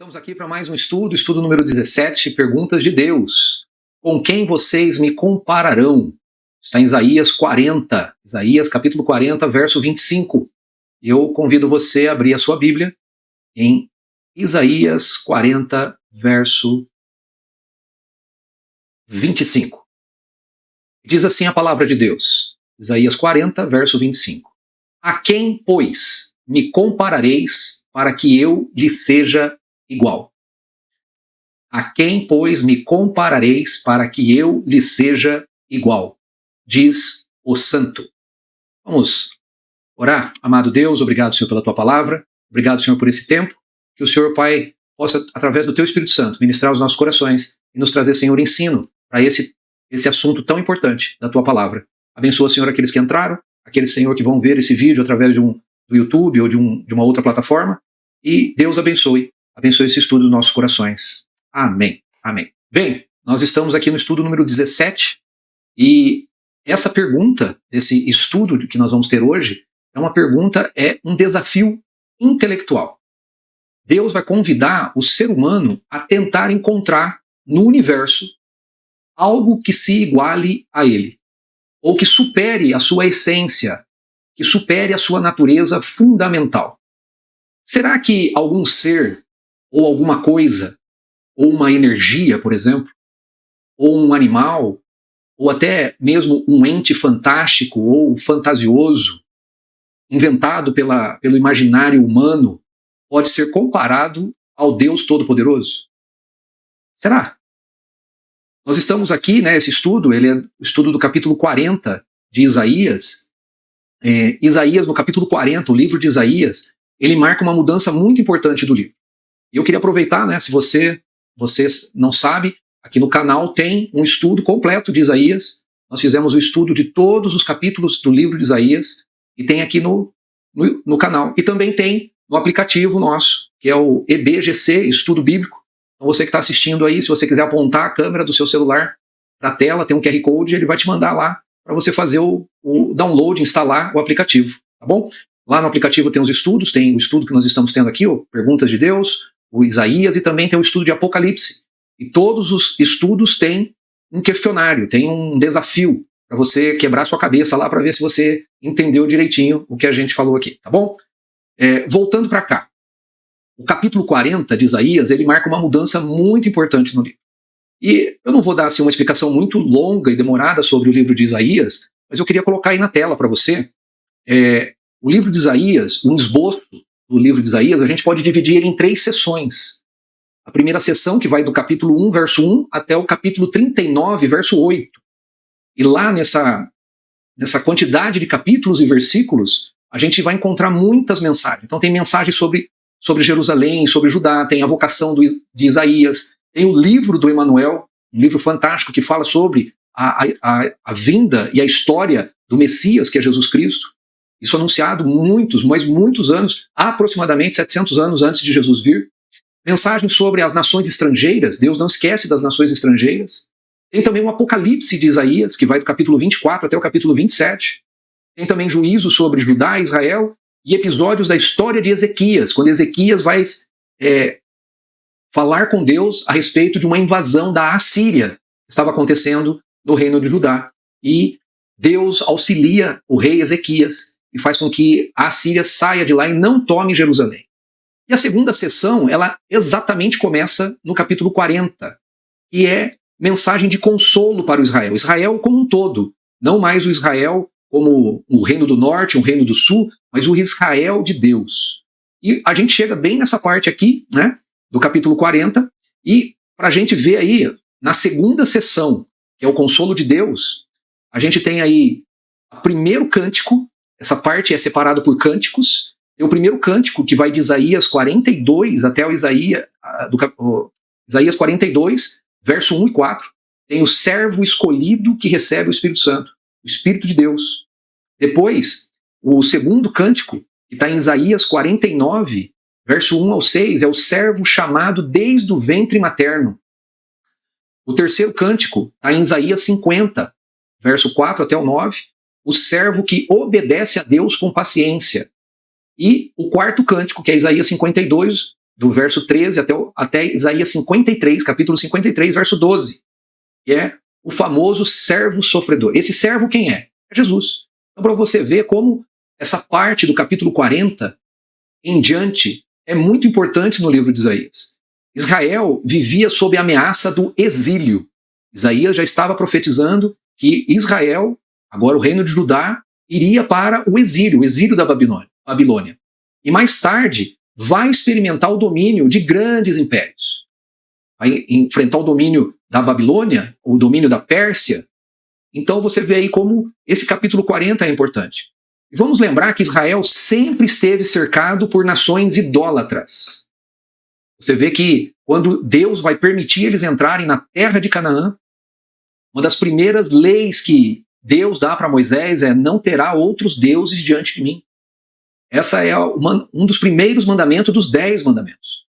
Estamos aqui para mais um estudo número 17, Perguntas de Deus. Com quem vocês me compararão? Está em Isaías 40, Isaías capítulo 40, verso 25. Eu convido você a abrir a sua Bíblia em Isaías 40, verso 25. Diz assim a palavra de Deus, Isaías 40, verso 25. A quem, pois, me comparareis para que eu lhe seja igual? A quem, pois, me comparareis para que eu lhe seja igual? Diz o Santo. Vamos orar. Amado Deus, obrigado, Senhor, pela tua palavra. Obrigado, Senhor, por esse tempo. Que o Senhor, Pai, possa, através do teu Espírito Santo, ministrar os nossos corações e nos trazer, Senhor, ensino para esse assunto tão importante da tua palavra. Abençoa, Senhor, aqueles que entraram, aqueles, Senhor, que vão ver esse vídeo através do YouTube ou de uma outra plataforma. E Deus abençoe esse estudo dos nossos corações. Amém. Amém. Bem, nós estamos aqui no estudo número 17 e essa pergunta, esse estudo que nós vamos ter hoje, é um desafio intelectual. Deus vai convidar o ser humano a tentar encontrar no universo algo que se iguale a ele, ou que supere a sua essência, que supere a sua natureza fundamental. Será que algum ser, ou alguma coisa, ou uma energia, por exemplo, ou um animal, ou até mesmo um ente fantástico ou fantasioso, inventado pelo imaginário humano, pode ser comparado ao Deus Todo-Poderoso? Será? Nós estamos aqui, esse estudo, ele é o estudo do capítulo 40 de Isaías. Isaías, no capítulo 40, o livro de Isaías, ele marca uma mudança muito importante do livro. E eu queria aproveitar, se você não sabe, aqui no canal tem um estudo completo de Isaías. Nós fizemos o estudo de todos os capítulos do livro de Isaías, e tem aqui no canal. E também tem no aplicativo nosso, que é o EBGC, Estudo Bíblico. Então você que está assistindo aí, se você quiser apontar a câmera do seu celular para a tela, tem um QR Code, ele vai te mandar lá para você fazer o download, instalar o aplicativo, tá bom? Lá no aplicativo tem os estudos, tem o estudo que nós estamos tendo aqui, Perguntas de Deus, o Isaías, e também tem o estudo de Apocalipse. E todos os estudos têm um questionário, tem um desafio para você quebrar sua cabeça lá para ver se você entendeu direitinho o que a gente falou aqui, tá bom? Voltando para cá, o capítulo 40 de Isaías, ele marca uma mudança muito importante no livro. E eu não vou dar uma explicação muito longa e demorada sobre o livro de Isaías, mas eu queria colocar aí na tela para você. O livro de Isaías, um esboço do livro de Isaías, a gente pode dividir ele em 3 sessões. A primeira sessão, que vai do capítulo 1, verso 1, até o capítulo 39, verso 8. E lá nessa quantidade de capítulos e versículos, a gente vai encontrar muitas mensagens. Então tem mensagens sobre Jerusalém, sobre Judá, tem a vocação de Isaías, tem o livro do Emanuel, um livro fantástico que fala sobre a vinda e a história do Messias, que é Jesus Cristo. Isso anunciado muitos anos, aproximadamente 700 anos antes de Jesus vir. Mensagens sobre as nações estrangeiras, Deus não esquece das nações estrangeiras. Tem também o Apocalipse de Isaías, que vai do capítulo 24 até o capítulo 27. Tem também juízo sobre Judá e Israel, e episódios da história de Ezequias, quando Ezequias vai falar com Deus a respeito de uma invasão da Assíria que estava acontecendo no reino de Judá. E Deus auxilia o rei Ezequias e faz com que a Assíria saia de lá e não tome Jerusalém. E a segunda sessão, ela exatamente começa no capítulo 40, que é mensagem de consolo para o Israel. Israel como um todo, não mais o Israel como o reino do norte, o reino do sul, mas o Israel de Deus. E a gente chega bem nessa parte aqui, do capítulo 40, e para a gente ver aí, na segunda sessão, que é o consolo de Deus, a gente tem aí o primeiro cântico. Essa parte é separada por cânticos. Tem o primeiro cântico, que vai de Isaías 42 até o Isaías 42, verso 1 e 4. Tem o servo escolhido que recebe o Espírito Santo, o Espírito de Deus. Depois, o segundo cântico, que está em Isaías 49, verso 1 ao 6, é o servo chamado desde o ventre materno. O terceiro cântico está em Isaías 50, verso 4 até o 9, o servo que obedece a Deus com paciência. E o quarto cântico, que é Isaías 52, do verso 13 até Isaías 53, capítulo 53, verso 12, que é o famoso servo sofredor. Esse servo quem é? É Jesus. Então, para você ver como essa parte do capítulo 40 em diante é muito importante no livro de Isaías. Israel vivia sob a ameaça do exílio. Isaías já estava profetizando que Israel, agora o reino de Judá, iria para o exílio da Babilônia. E mais tarde vai experimentar o domínio de grandes impérios. Vai enfrentar o domínio da Babilônia, o domínio da Pérsia. Então você vê aí como esse capítulo 40 é importante. E vamos lembrar que Israel sempre esteve cercado por nações idólatras. Você vê que quando Deus vai permitir eles entrarem na terra de Canaã, uma das primeiras leis que Deus dá para Moisés é: não terá outros deuses diante de mim. Essa é um dos primeiros mandamentos dos 10 mandamentos.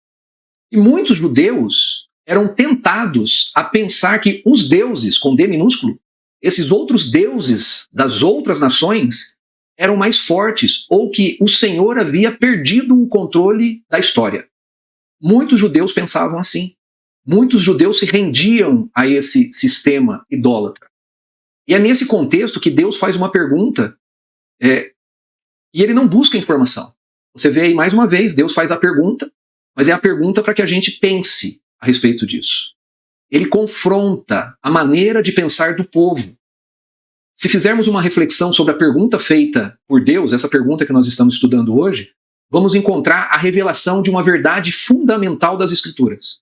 E muitos judeus eram tentados a pensar que os deuses, com D minúsculo, esses outros deuses das outras nações, eram mais fortes, ou que o Senhor havia perdido o controle da história. Muitos judeus pensavam assim. Muitos judeus se rendiam a esse sistema idólatra. E é nesse contexto que Deus faz uma pergunta, e ele não busca informação. Você vê aí mais uma vez, Deus faz a pergunta, mas é a pergunta para que a gente pense a respeito disso. Ele confronta a maneira de pensar do povo. Se fizermos uma reflexão sobre a pergunta feita por Deus, essa pergunta que nós estamos estudando hoje, vamos encontrar a revelação de uma verdade fundamental das Escrituras.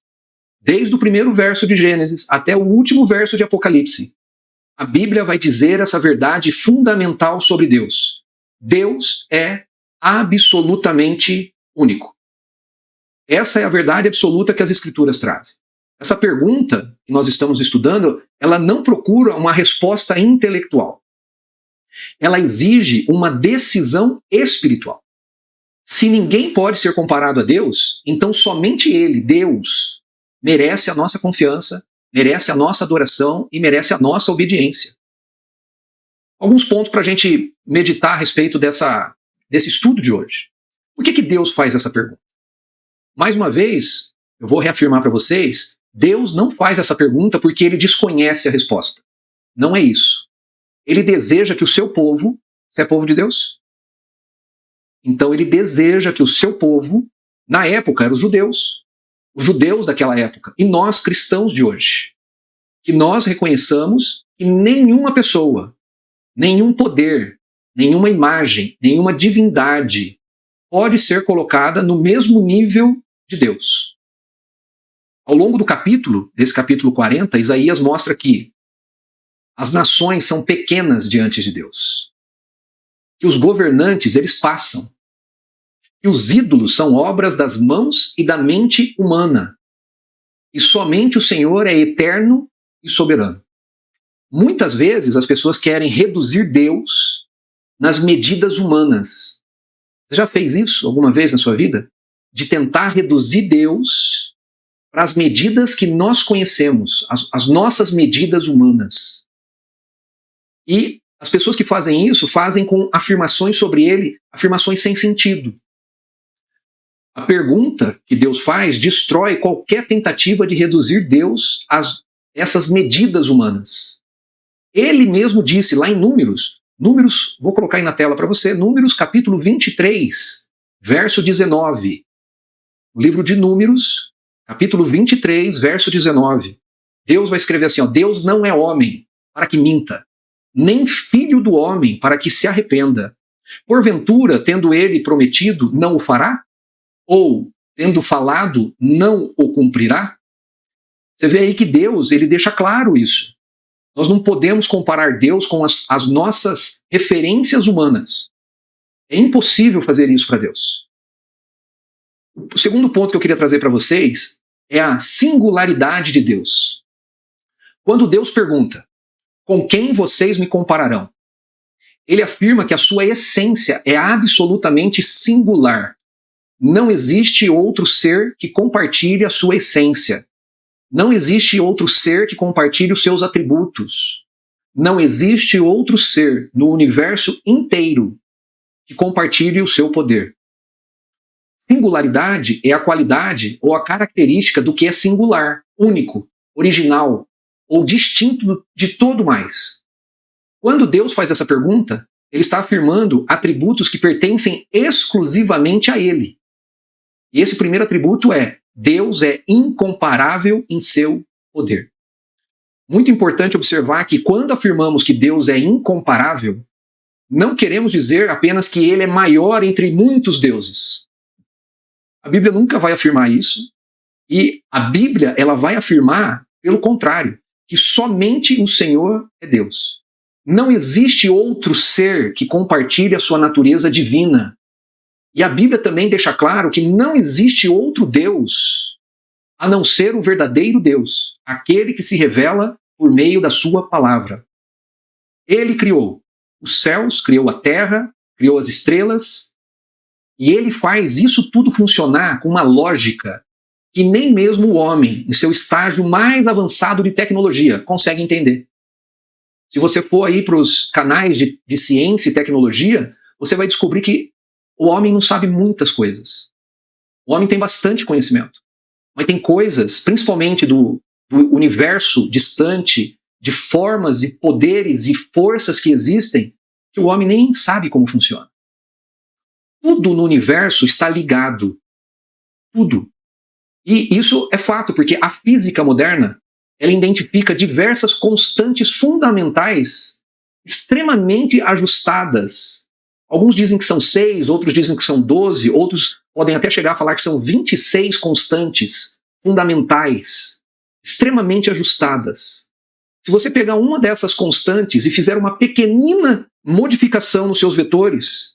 Desde o primeiro verso de Gênesis até o último verso de Apocalipse, a Bíblia vai dizer essa verdade fundamental sobre Deus. Deus é absolutamente único. Essa é a verdade absoluta que as Escrituras trazem. Essa pergunta que nós estamos estudando, ela não procura uma resposta intelectual. Ela exige uma decisão espiritual. Se ninguém pode ser comparado a Deus, então somente Ele, Deus, merece a nossa confiança, merece a nossa adoração e merece a nossa obediência. Alguns pontos para a gente meditar a respeito desse estudo de hoje. Por que Deus faz essa pergunta? Mais uma vez, eu vou reafirmar para vocês, Deus não faz essa pergunta porque Ele desconhece a resposta. Não é isso. Ele deseja que o seu povo, você é povo de Deus? Então Ele deseja que o seu povo, na época eram os judeus daquela época, e nós cristãos de hoje, que nós reconheçamos que nenhuma pessoa, nenhum poder, nenhuma imagem, nenhuma divindade pode ser colocada no mesmo nível de Deus. Ao longo desse capítulo 40, Isaías mostra que as nações são pequenas diante de Deus. Que os governantes, eles passam. Que os ídolos são obras das mãos e da mente humana. E somente o Senhor é eterno e soberano. Muitas vezes as pessoas querem reduzir Deus nas medidas humanas. Você já fez isso alguma vez na sua vida? De tentar reduzir Deus para as medidas que nós conhecemos, as nossas medidas humanas. E as pessoas que fazem isso fazem com afirmações sobre Ele, afirmações sem sentido. A pergunta que Deus faz destrói qualquer tentativa de reduzir Deus a essas medidas humanas. Ele mesmo disse lá em Números, vou colocar aí na tela para você, Números capítulo 23, verso 19. O livro de Números, capítulo 23, verso 19. Deus vai escrever assim, Deus não é homem para que minta, nem filho do homem para que se arrependa. Porventura, tendo ele prometido, não o fará? Ou, tendo falado, não o cumprirá? Você vê aí que Deus, ele deixa claro isso. Nós não podemos comparar Deus com as nossas referências humanas. É impossível fazer isso para Deus. O segundo ponto que eu queria trazer para vocês é a singularidade de Deus. Quando Deus pergunta, com quem vocês me compararão? Ele afirma que a sua essência é absolutamente singular. Não existe outro ser que compartilhe a sua essência. Não existe outro ser que compartilhe os seus atributos. Não existe outro ser no universo inteiro que compartilhe o seu poder. Singularidade é a qualidade ou a característica do que é singular, único, original ou distinto de todo mais. Quando Deus faz essa pergunta, ele está afirmando atributos que pertencem exclusivamente a ele. E esse primeiro atributo é: Deus é incomparável em seu poder. Muito importante observar que quando afirmamos que Deus é incomparável, não queremos dizer apenas que ele é maior entre muitos deuses. A Bíblia nunca vai afirmar isso, e a Bíblia ela vai afirmar, pelo contrário, que somente o Senhor é Deus. Não existe outro ser que compartilhe a sua natureza divina. E a Bíblia também deixa claro que não existe outro Deus a não ser o verdadeiro Deus, aquele que se revela por meio da sua palavra. Ele criou os céus, criou a terra, criou as estrelas, e ele faz isso tudo funcionar com uma lógica que nem mesmo o homem, em seu estágio mais avançado de tecnologia, consegue entender. Se você for aí para os canais de ciência e tecnologia, você vai descobrir que o homem não sabe muitas coisas. O homem tem bastante conhecimento, mas tem coisas, principalmente do universo distante, de formas e poderes e forças que existem, que o homem nem sabe como funciona. Tudo no universo está ligado. Tudo. E isso é fato, porque a física moderna ela identifica diversas constantes fundamentais extremamente ajustadas. Alguns dizem que são 6, outros dizem que são 12, outros podem até chegar a falar que são 26 constantes fundamentais, extremamente ajustadas. Se você pegar uma dessas constantes e fizer uma pequenina modificação nos seus vetores,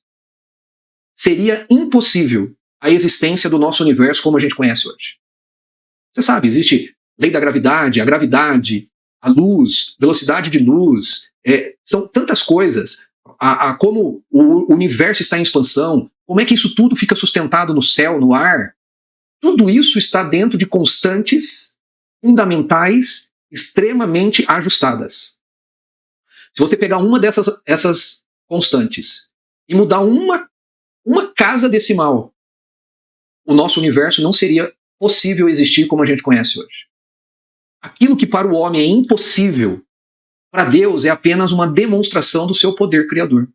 seria impossível a existência do nosso universo como a gente conhece hoje. Você sabe, existe lei da gravidade, a luz, velocidade de luz, são tantas coisas, como o universo está em expansão, como é que isso tudo fica sustentado no céu, no ar. Tudo isso está dentro de constantes fundamentais extremamente ajustadas. Se você pegar uma essas constantes e mudar uma casa decimal, o nosso universo não seria possível existir como a gente conhece hoje. Aquilo que para o homem é impossível, para Deus é apenas uma demonstração do seu poder criador.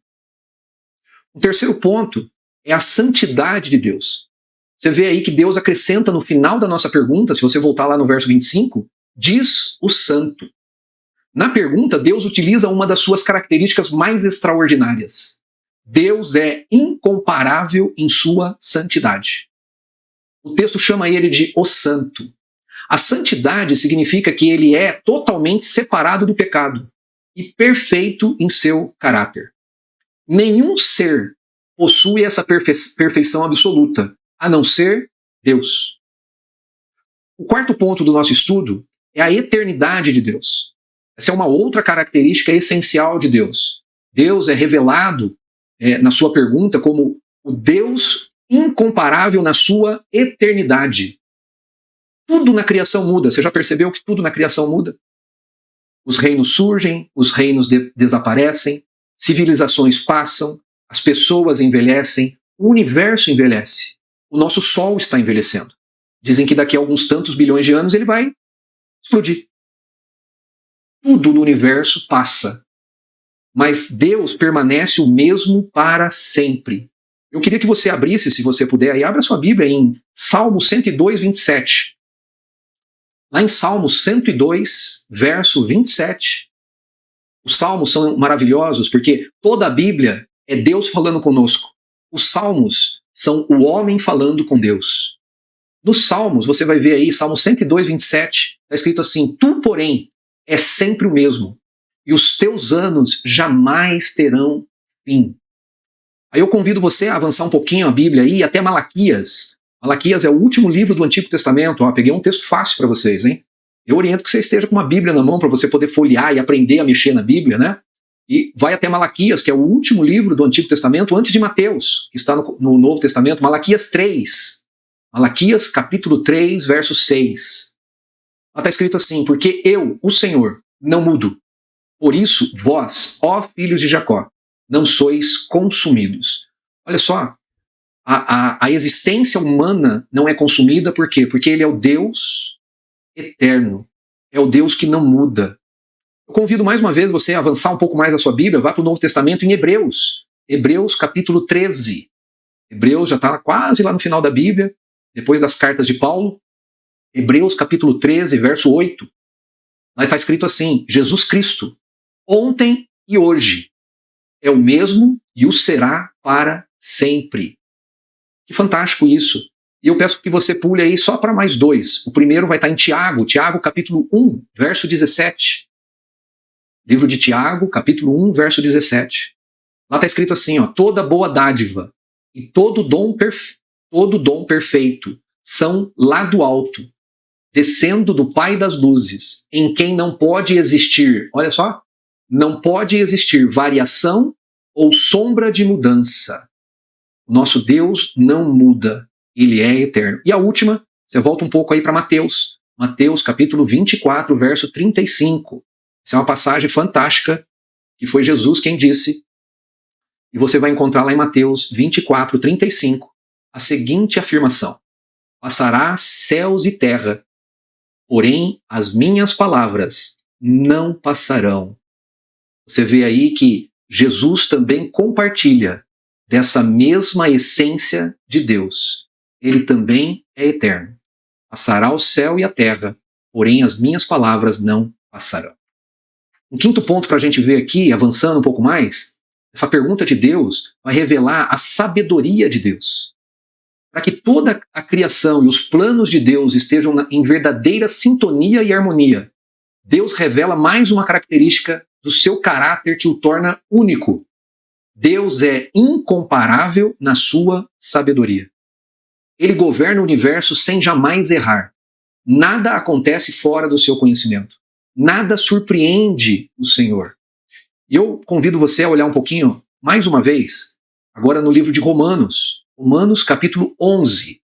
O terceiro ponto é a santidade de Deus. Você vê aí que Deus acrescenta no final da nossa pergunta, se você voltar lá no verso 25, diz o santo. Na pergunta, Deus utiliza uma das suas características mais extraordinárias. Deus é incomparável em sua santidade. O texto chama ele de o santo. A santidade significa que ele é totalmente separado do pecado e perfeito em seu caráter. Nenhum ser possui essa perfeição absoluta, a não ser Deus. O quarto ponto do nosso estudo é a eternidade de Deus. Essa é uma outra característica essencial de Deus. Deus é revelado na sua pergunta como o Deus incomparável na sua eternidade. Tudo na criação muda. Você já percebeu que tudo na criação muda? Os reinos surgem, os reinos desaparecem, civilizações passam, as pessoas envelhecem, o universo envelhece. O nosso Sol está envelhecendo. Dizem que daqui a alguns tantos bilhões de anos ele vai explodir. Tudo no universo passa. Mas Deus permanece o mesmo para sempre. Eu queria que você abrisse, se você puder, aí abra sua Bíblia em Salmo 102, 27. Lá em Salmo 102, verso 27, os salmos são maravilhosos porque toda a Bíblia é Deus falando conosco. Os salmos são o homem falando com Deus. Nos salmos, você vai ver aí, Salmo 102, 27, está escrito assim: Tu, porém, és sempre o mesmo, e os teus anos jamais terão fim. Aí eu convido você a avançar um pouquinho a Bíblia aí, até Malaquias. Malaquias é o último livro do Antigo Testamento. Peguei um texto fácil para vocês, hein? Eu oriento que você esteja com uma Bíblia na mão para você poder folhear e aprender a mexer na Bíblia, né? E vai até Malaquias, que é o último livro do Antigo Testamento, antes de Mateus, que está no Novo Testamento. Malaquias 3. Malaquias, capítulo 3, verso 6. Lá está escrito assim: Porque eu, o Senhor, não mudo. Por isso, vós, ó filhos de Jacó, não sois consumidos. Olha só, A existência humana não é consumida, por quê? Porque ele é o Deus eterno, é o Deus que não muda. Eu convido mais uma vez você a avançar um pouco mais a sua Bíblia, vá para o Novo Testamento em Hebreus, Hebreus capítulo 13. Hebreus já está quase lá no final da Bíblia, depois das cartas de Paulo. Hebreus capítulo 13, verso 8. Lá está escrito assim: Jesus Cristo, ontem e hoje, é o mesmo e o será para sempre. Que fantástico isso. E eu peço que você pule aí só para mais dois. O primeiro vai estar em Tiago capítulo 1, verso 17. Livro de Tiago, capítulo 1, verso 17. Lá está escrito assim, ó: toda boa dádiva e todo dom perfeito são lá do alto, descendo do Pai das luzes, em quem não pode existir, olha só, não pode existir variação ou sombra de mudança. O nosso Deus não muda, ele é eterno. E a última, você volta um pouco aí para Mateus, Mateus capítulo 24, verso 35. Essa é uma passagem fantástica, que foi Jesus quem disse, e você vai encontrar lá em Mateus 24, 35, a seguinte afirmação: passará céus e terra, porém as minhas palavras não passarão. Você vê aí que Jesus também compartilha dessa mesma essência de Deus. Ele também é eterno. Passará o céu e a terra, porém as minhas palavras não passarão. Um quinto ponto para a gente ver aqui, avançando um pouco mais, essa pergunta de Deus vai revelar a sabedoria de Deus. Para que toda a criação e os planos de Deus estejam em verdadeira sintonia e harmonia, Deus revela mais uma característica do seu caráter que o torna único. Deus é incomparável na sua sabedoria. Ele governa o universo sem jamais errar. Nada acontece fora do seu conhecimento. Nada surpreende o Senhor. E eu convido você a olhar um pouquinho, mais uma vez, agora no livro de Romanos. Romanos capítulo 11.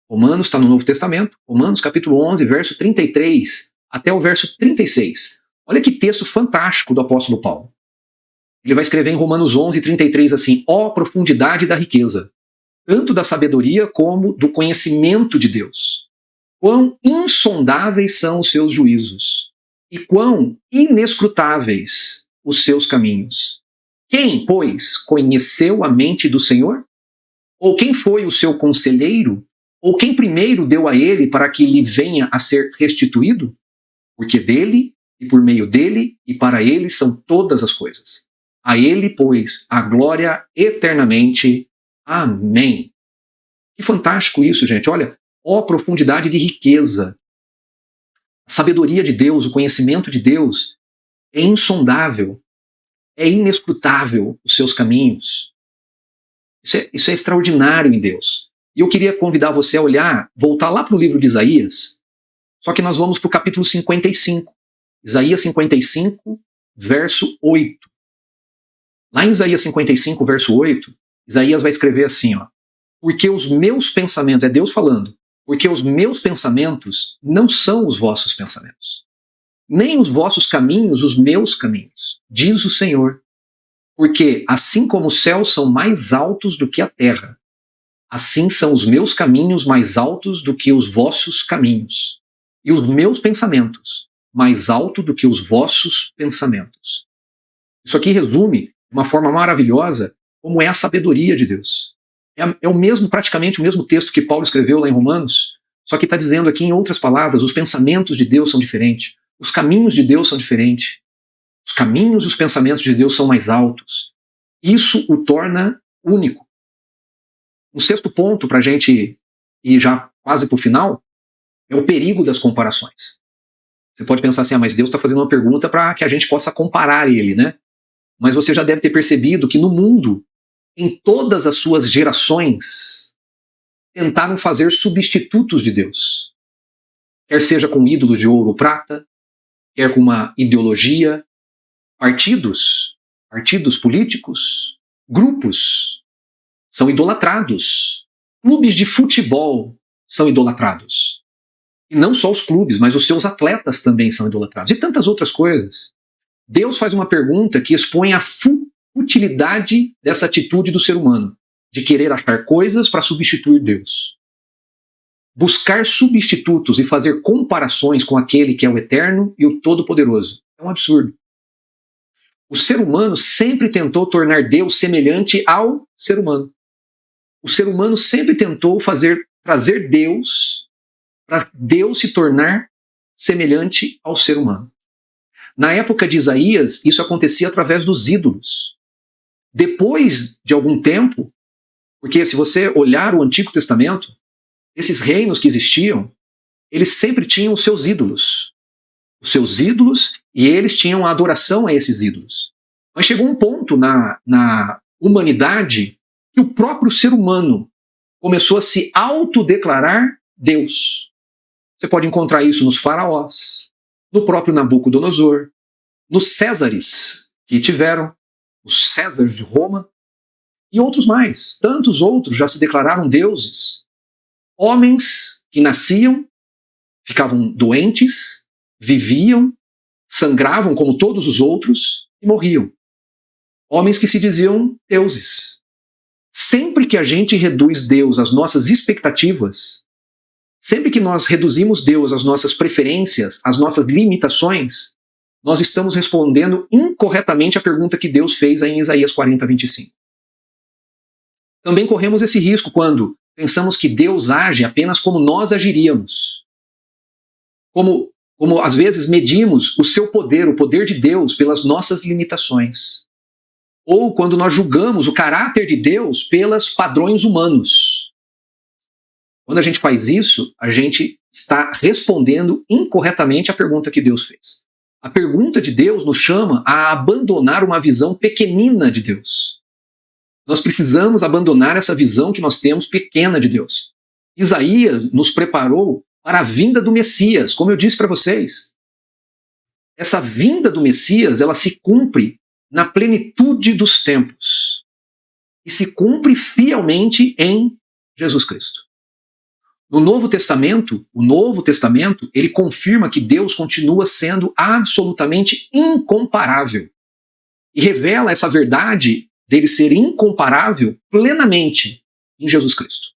Romanos está no Novo Testamento. Romanos capítulo 11, verso 33 até o verso 36. Olha que texto fantástico do apóstolo Paulo. Ele vai escrever em Romanos 11, 33 assim: ó profundidade da riqueza, tanto da sabedoria como do conhecimento de Deus. Quão insondáveis são os seus juízos, e quão inescrutáveis os seus caminhos. Quem, pois, conheceu a mente do Senhor? Ou quem foi o seu conselheiro? Ou quem primeiro deu a ele para que lhe venha a ser restituído? Porque dele, e por meio dele, e para ele são todas as coisas. A ele, pois, a glória eternamente. Amém. Que fantástico isso, gente. Olha, ó profundidade de riqueza. A sabedoria de Deus, o conhecimento de Deus é insondável, é inescrutável os seus caminhos. Isso é extraordinário em Deus. E eu queria convidar você a olhar, voltar lá para o livro de Isaías, só que nós vamos para o capítulo 55. Isaías 55, verso 8. Lá em Isaías 55, verso 8, Isaías vai escrever assim, ó: porque os meus pensamentos, é Deus falando, porque os meus pensamentos não são os vossos pensamentos, nem os vossos caminhos os meus caminhos, diz o Senhor. Porque assim como os céus são mais altos do que a terra, assim são os meus caminhos mais altos do que os vossos caminhos, e os meus pensamentos mais alto do que os vossos pensamentos. Isso aqui resume de uma forma maravilhosa como é a sabedoria de Deus. É o mesmo, praticamente o mesmo texto que Paulo escreveu lá em Romanos, só que está dizendo aqui em outras palavras: os pensamentos de Deus são diferentes, os caminhos de Deus são diferentes, os caminhos e os pensamentos de Deus são mais altos. Isso o torna único. Um sexto ponto para a gente ir já quase para o final é o perigo das comparações. Você pode pensar assim: mas Deus está fazendo uma pergunta para que a gente possa comparar ele, né? Mas você já deve ter percebido que no mundo, em todas as suas gerações, tentaram fazer substitutos de Deus. Quer seja com ídolos de ouro ou prata, quer com uma ideologia, partidos políticos, grupos são idolatrados, clubes de futebol são idolatrados. E não só os clubes, mas os seus atletas também são idolatrados. E tantas outras coisas. Deus faz uma pergunta que expõe a futilidade dessa atitude do ser humano. de querer achar coisas para substituir Deus. Buscar substitutos e fazer comparações com aquele que é o eterno e o todo-poderoso é um absurdo. O ser humano sempre tentou tornar Deus semelhante ao ser humano. O ser humano sempre tentou trazer Deus para Deus se tornar semelhante ao ser humano. Na época de Isaías, isso acontecia através dos ídolos. Depois de algum tempo, porque se você olhar o Antigo Testamento, esses reinos que existiam, eles sempre tinham os seus ídolos. Os seus ídolos, e eles tinham a adoração a esses ídolos. Mas chegou um ponto na humanidade que o próprio ser humano começou a se autodeclarar Deus. Você pode encontrar isso nos faraós, no próprio Nabucodonosor, nos Césares que tiveram, os Césares de Roma, e outros mais. Tantos outros já se declararam deuses. Homens que nasciam, ficavam doentes, viviam, sangravam como todos os outros e morriam. Homens que se diziam deuses. Sempre que a gente reduz Deus às nossas expectativas, sempre que nós reduzimos Deus às nossas preferências, às nossas limitações, nós estamos respondendo incorretamente a pergunta que Deus fez aí em Isaías 40, 25. Também corremos esse risco quando pensamos que Deus age apenas como nós agiríamos. Como às vezes medimos o seu poder, o poder de Deus, pelas nossas limitações. Ou quando nós julgamos o caráter de Deus pelos padrões humanos. Quando a gente faz isso, a gente está respondendo incorretamente a pergunta que Deus fez. A pergunta de Deus nos chama a abandonar uma visão pequenina de Deus. Nós precisamos abandonar essa visão que nós temos pequena de Deus. Isaías nos preparou para a vinda do Messias, como eu disse para vocês. Essa vinda do Messias, ela se cumpre na plenitude dos tempos. E se cumpre fielmente em Jesus Cristo. No Novo Testamento, o Novo Testamento, ele confirma que Deus continua sendo absolutamente incomparável. E revela essa verdade dele ser incomparável plenamente em Jesus Cristo.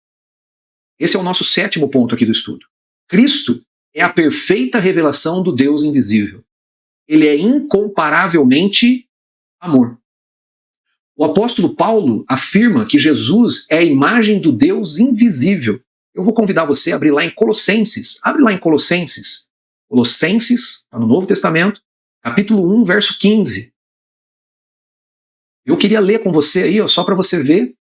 Esse é o nosso 7º ponto aqui do estudo. Cristo é a perfeita revelação do Deus invisível. Ele é incomparavelmente amor. O apóstolo Paulo afirma que Jesus é a imagem do Deus invisível. Eu vou convidar você a abrir lá em Colossenses. Abre lá em Colossenses. Colossenses, no Novo Testamento, capítulo 1, verso 15. Eu queria ler com você aí, só para você ver.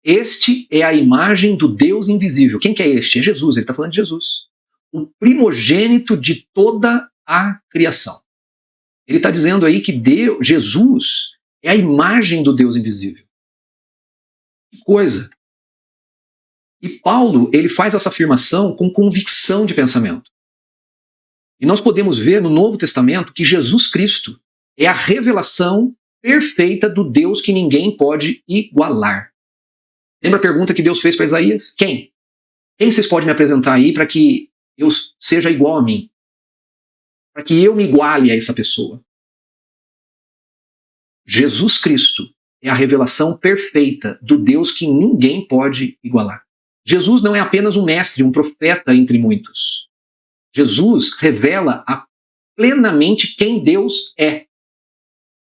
Este é a imagem do Deus invisível. Quem que é este? É Jesus, ele está falando de Jesus. O primogênito de toda a criação. Ele está dizendo aí que Jesus é a imagem do Deus invisível. Que coisa! E Paulo, ele faz essa afirmação com convicção de pensamento. E nós podemos ver no Novo Testamento que Jesus Cristo é a revelação perfeita do Deus que ninguém pode igualar. Lembra a pergunta que Deus fez para Isaías? Quem? Quem vocês podem me apresentar aí para que eu seja igual a mim? Para que eu me iguale a essa pessoa? Jesus Cristo é a revelação perfeita do Deus que ninguém pode igualar. Jesus não é apenas um mestre, um profeta entre muitos. Jesus revela plenamente quem Deus é.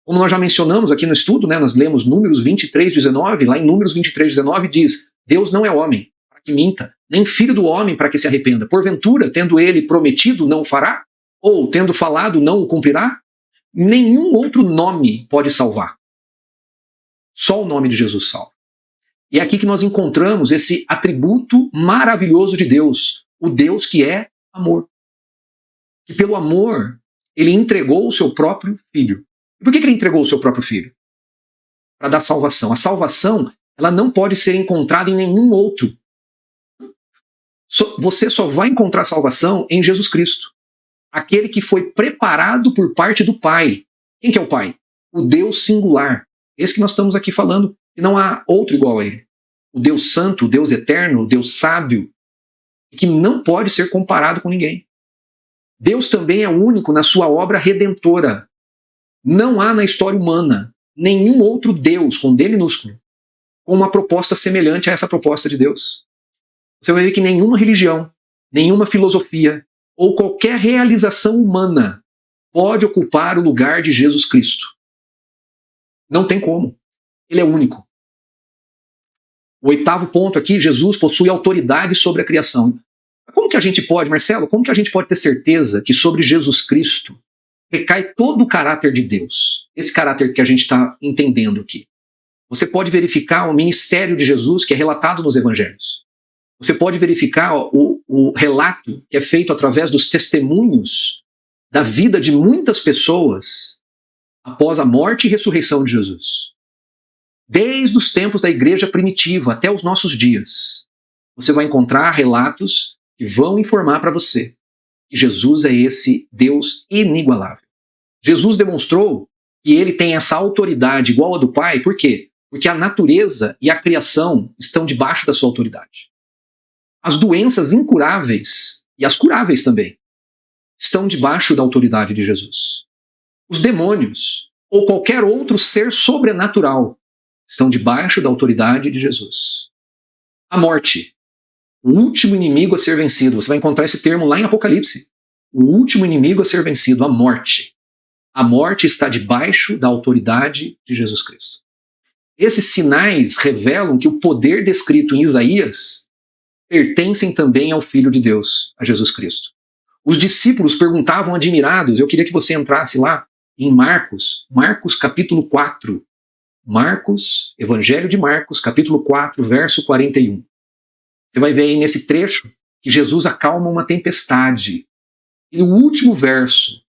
Como nós já mencionamos aqui no estudo, nós lemos Números 23, 19, lá em Números 23, 19 diz: Deus não é homem para que minta, nem filho do homem para que se arrependa. Porventura, tendo ele prometido, não o fará? Ou, tendo falado, não o cumprirá? Nenhum outro nome pode salvar. Só o nome de Jesus salva. E é aqui que nós encontramos esse atributo maravilhoso de Deus, o Deus que é amor. Que pelo amor, ele entregou o seu próprio filho. E por que ele entregou o seu próprio filho? Para dar salvação. A salvação, ela não pode ser encontrada em nenhum outro. Você só vai encontrar salvação em Jesus Cristo. Aquele que foi preparado por parte do Pai. Quem que é o Pai? O Deus singular. Esse que nós estamos aqui falando. E não há outro igual a ele. O Deus santo, o Deus eterno, o Deus sábio. Que não pode ser comparado com ninguém. Deus também é único na sua obra redentora. Não há na história humana nenhum outro Deus, com D minúsculo, com uma proposta semelhante a essa proposta de Deus. Você vai ver que nenhuma religião, nenhuma filosofia ou qualquer realização humana pode ocupar o lugar de Jesus Cristo. Não tem como. Ele é único. O 8º ponto aqui, Jesus possui autoridade sobre a criação. Como que a gente pode, Marcelo, como que a gente pode ter certeza que sobre Jesus Cristo recai todo o caráter de Deus? Esse caráter que a gente está entendendo aqui. Você pode verificar o ministério de Jesus que é relatado nos evangelhos. Você pode verificar o relato que é feito através dos testemunhos da vida de muitas pessoas após a morte e ressurreição de Jesus. Desde os tempos da igreja primitiva até os nossos dias, você vai encontrar relatos que vão informar para você que Jesus é esse Deus inigualável. Jesus demonstrou que ele tem essa autoridade igual a do Pai, por quê? Porque a natureza e a criação estão debaixo da sua autoridade. As doenças incuráveis, e as curáveis também, estão debaixo da autoridade de Jesus. Os demônios, ou qualquer outro ser sobrenatural, estão debaixo da autoridade de Jesus. A morte, o último inimigo a ser vencido. Você vai encontrar esse termo lá em Apocalipse. O último inimigo a ser vencido, a morte. A morte está debaixo da autoridade de Jesus Cristo. Esses sinais revelam que o poder descrito em Isaías pertencem também ao Filho de Deus, a Jesus Cristo. Os discípulos perguntavam admirados, eu queria que você entrasse lá em Marcos capítulo 4. Marcos, Evangelho de Marcos, capítulo 4, verso 41. Você vai ver aí nesse trecho que Jesus acalma uma tempestade. E no último verso,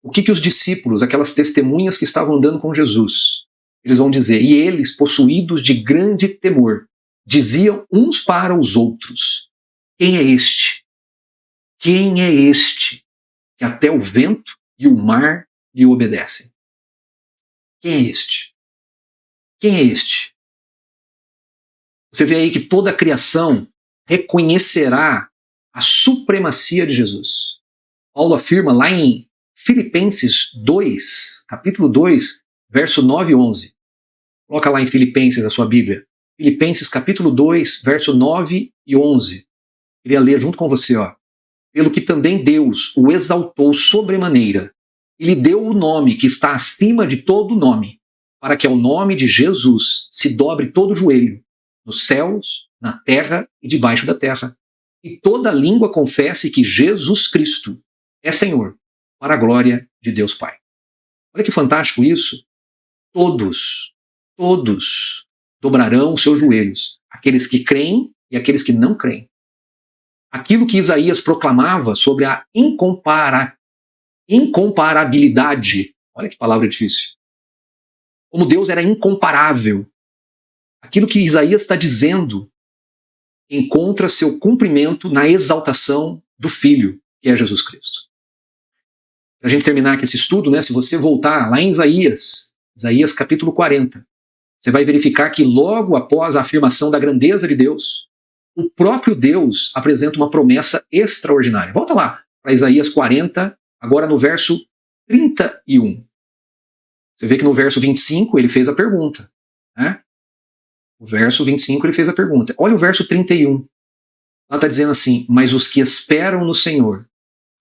o que os discípulos, aquelas testemunhas que estavam andando com Jesus, eles vão dizer, e eles, possuídos de grande temor, diziam uns para os outros, quem é este? Quem é este que até o vento e o mar lhe obedecem? Quem é este? Quem é este? Você vê aí que toda a criação reconhecerá a supremacia de Jesus. Paulo afirma lá em Filipenses 2, capítulo 2, verso 9 e 11. Coloca lá em Filipenses a sua Bíblia. Filipenses capítulo 2, verso 9 e 11. Queria ler junto com você, ó. Pelo que também Deus o exaltou sobremaneira e lhe deu o nome que está acima de todo nome, para que ao nome de Jesus se dobre todo o joelho, nos céus, na terra e debaixo da terra, e toda língua confesse que Jesus Cristo é Senhor, para a glória de Deus Pai. Olha que fantástico isso. Todos dobrarão os seus joelhos, aqueles que creem e aqueles que não creem. Aquilo que Isaías proclamava sobre a incomparabilidade, olha que palavra difícil, como Deus era incomparável. Aquilo que Isaías está dizendo encontra seu cumprimento na exaltação do Filho, que é Jesus Cristo. Para a gente terminar aqui esse estudo, né, se você voltar lá em Isaías capítulo 40, você vai verificar que logo após a afirmação da grandeza de Deus, o próprio Deus apresenta uma promessa extraordinária. Volta lá para Isaías 40, agora no verso 31. Você vê que no verso 25 ele fez a pergunta, né? O verso 25 ele fez a pergunta. Olha o verso 31. Lá está dizendo assim, mas os que esperam no Senhor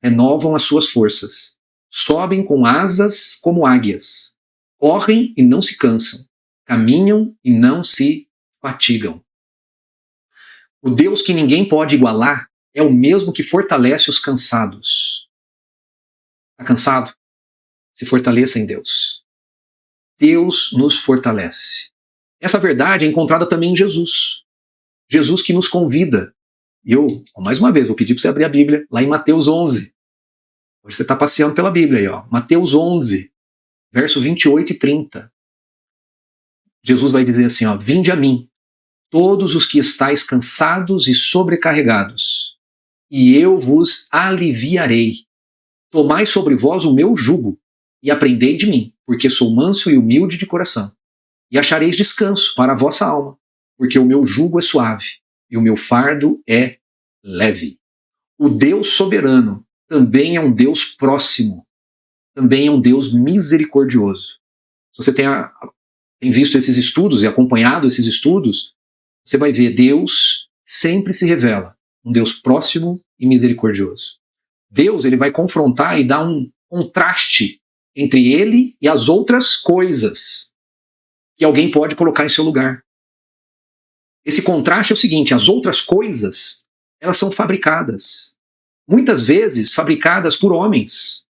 renovam as suas forças, sobem com asas como águias, correm e não se cansam, caminham e não se fatigam. O Deus que ninguém pode igualar é o mesmo que fortalece os cansados. Está cansado? Se fortaleça em Deus. Deus nos fortalece. Essa verdade é encontrada também em Jesus. Jesus que nos convida. E eu, mais uma vez, vou pedir para você abrir a Bíblia, lá em Mateus 11. Hoje você está passeando pela Bíblia aí, ó. Mateus 11, verso 28 e 30. Jesus vai dizer assim, ó, vinde a mim, todos os que estáis cansados e sobrecarregados, e eu vos aliviarei. Tomai sobre vós o meu jugo, e aprendei de mim, porque sou manso e humilde de coração. E achareis descanso para a vossa alma, porque o meu jugo é suave, e o meu fardo é leve. O Deus soberano também é um Deus próximo, também é um Deus misericordioso. Se você tem tem visto esses estudos e acompanhado esses estudos, você vai ver Deus sempre se revela um Deus próximo e misericordioso. Deus, ele vai confrontar e dar um contraste entre ele e as outras coisas que alguém pode colocar em seu lugar. Esse contraste é o seguinte: as outras coisas, elas são fabricadas. Muitas vezes fabricadas por homens.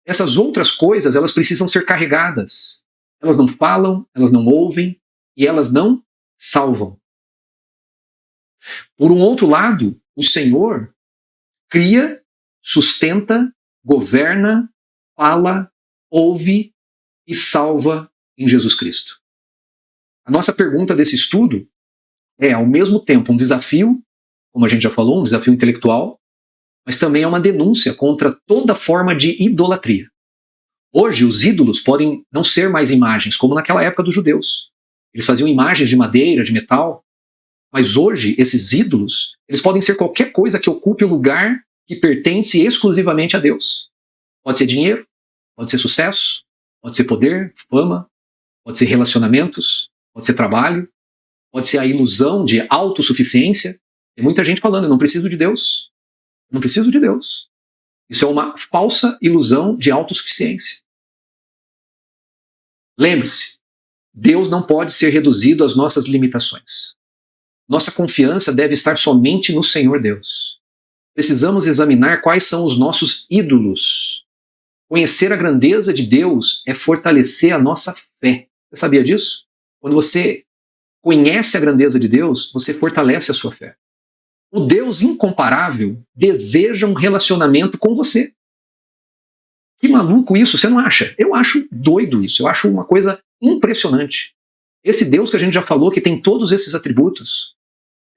Essas outras coisas, elas precisam ser carregadas. Elas não falam, elas não ouvem e elas não salvam. Por um outro lado, o Senhor cria, sustenta, governa, fala, ouve e salva em Jesus Cristo. A nossa pergunta desse estudo é, ao mesmo tempo, um desafio, como a gente já falou, um desafio intelectual, mas também é uma denúncia contra toda forma de idolatria. Hoje, os ídolos podem não ser mais imagens, como naquela época dos judeus. Eles faziam imagens de madeira, de metal, mas hoje, esses ídolos, eles podem ser qualquer coisa que ocupe o lugar que pertence exclusivamente a Deus. Pode ser dinheiro, pode ser sucesso, pode ser poder, fama, pode ser relacionamentos, pode ser trabalho, pode ser a ilusão de autossuficiência. Tem muita gente falando, eu não preciso de Deus. Eu não preciso de Deus. Isso é uma falsa ilusão de autossuficiência. Lembre-se, Deus não pode ser reduzido às nossas limitações. Nossa confiança deve estar somente no Senhor Deus. Precisamos examinar quais são os nossos ídolos. Conhecer a grandeza de Deus é fortalecer a nossa fé. Você sabia disso? Quando você conhece a grandeza de Deus, você fortalece a sua fé. O Deus incomparável deseja um relacionamento com você. Que maluco isso, você não acha? Eu acho doido isso, eu acho uma coisa impressionante. Esse Deus que a gente já falou, que tem todos esses atributos,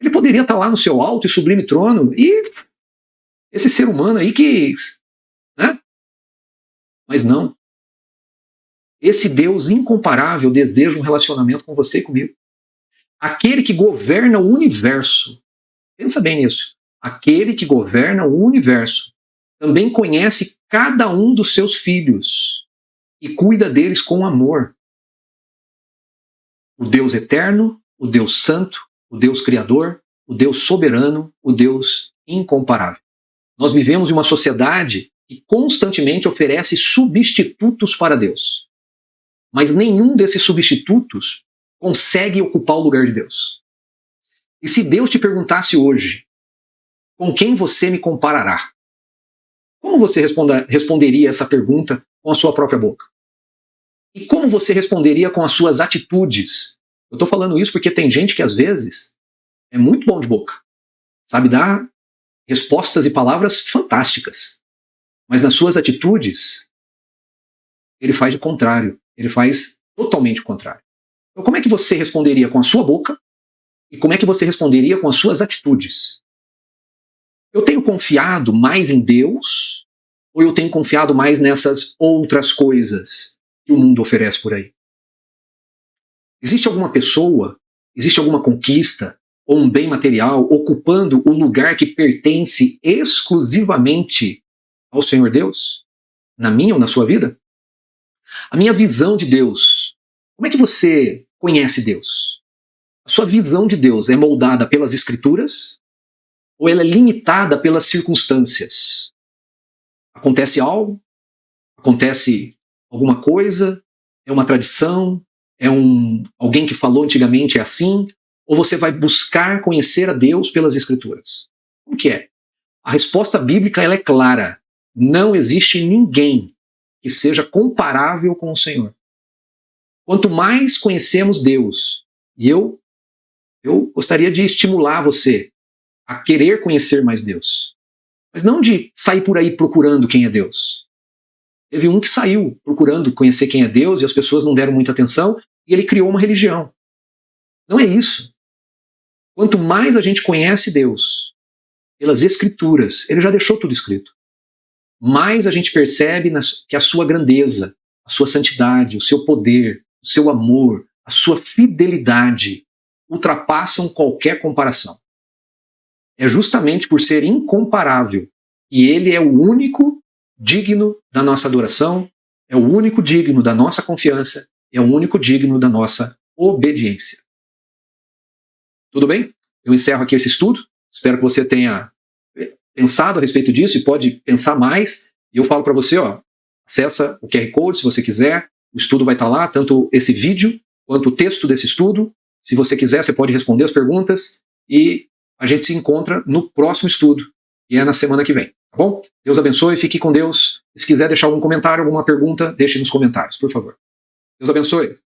ele poderia estar lá no seu alto e sublime trono, e esse ser humano aí que... né? Mas não. Esse Deus incomparável deseja um relacionamento com você e comigo. Aquele que governa o universo, pensa bem nisso, aquele que governa o universo também conhece cada um dos seus filhos e cuida deles com amor. O Deus eterno, o Deus santo, o Deus criador, o Deus soberano, o Deus incomparável. Nós vivemos em uma sociedade que constantemente oferece substitutos para Deus. Mas nenhum desses substitutos consegue ocupar o lugar de Deus. E se Deus te perguntasse hoje, com quem você me comparará? Como você responderia essa pergunta com a sua própria boca? E como você responderia com as suas atitudes? Eu estou falando isso porque tem gente que às vezes é muito bom de boca, sabe dar respostas e palavras fantásticas, mas nas suas atitudes ele faz o contrário, ele faz totalmente o contrário. Então como é que você responderia com a sua boca e como é que você responderia com as suas atitudes? Eu tenho confiado mais em Deus ou eu tenho confiado mais nessas outras coisas que o mundo oferece por aí? Existe alguma pessoa, existe alguma conquista ou um bem material ocupando o lugar que pertence exclusivamente ao Senhor Deus? Na minha ou na sua vida? A minha visão de Deus. Como é que você conhece Deus? A sua visão de Deus é moldada pelas Escrituras ou ela é limitada pelas circunstâncias? Acontece algo? Acontece alguma coisa? É uma tradição? É alguém que falou antigamente é assim? Ou você vai buscar conhecer a Deus pelas Escrituras? Como que é? A resposta bíblica ela é clara. Não existe ninguém que seja comparável com o Senhor. Quanto mais conhecemos Deus, e eu gostaria de estimular você a querer conhecer mais Deus, mas não de sair por aí procurando quem é Deus. Teve um que saiu procurando conhecer quem é Deus e as pessoas não deram muita atenção e ele criou uma religião. Não é isso. Quanto mais a gente conhece Deus pelas Escrituras, ele já deixou tudo escrito, mais a gente percebe que a sua grandeza, a sua santidade, o seu poder, o seu amor, a sua fidelidade ultrapassam qualquer comparação. É justamente por ser incomparável que ele é o único digno da nossa adoração, é o único digno da nossa confiança é o único digno da nossa obediência. Tudo bem? Eu encerro aqui esse estudo. Espero que você tenha pensado a respeito disso e pode pensar mais. E eu falo para você, acessa o QR Code se você quiser. O estudo vai estar lá, tanto esse vídeo quanto o texto desse estudo. Se você quiser, você pode responder as perguntas. E a gente se encontra no próximo estudo, que é na semana que vem. Tá bom? Deus abençoe, fique com Deus. Se quiser deixar algum comentário, alguma pergunta, deixe nos comentários, por favor. Deus abençoe.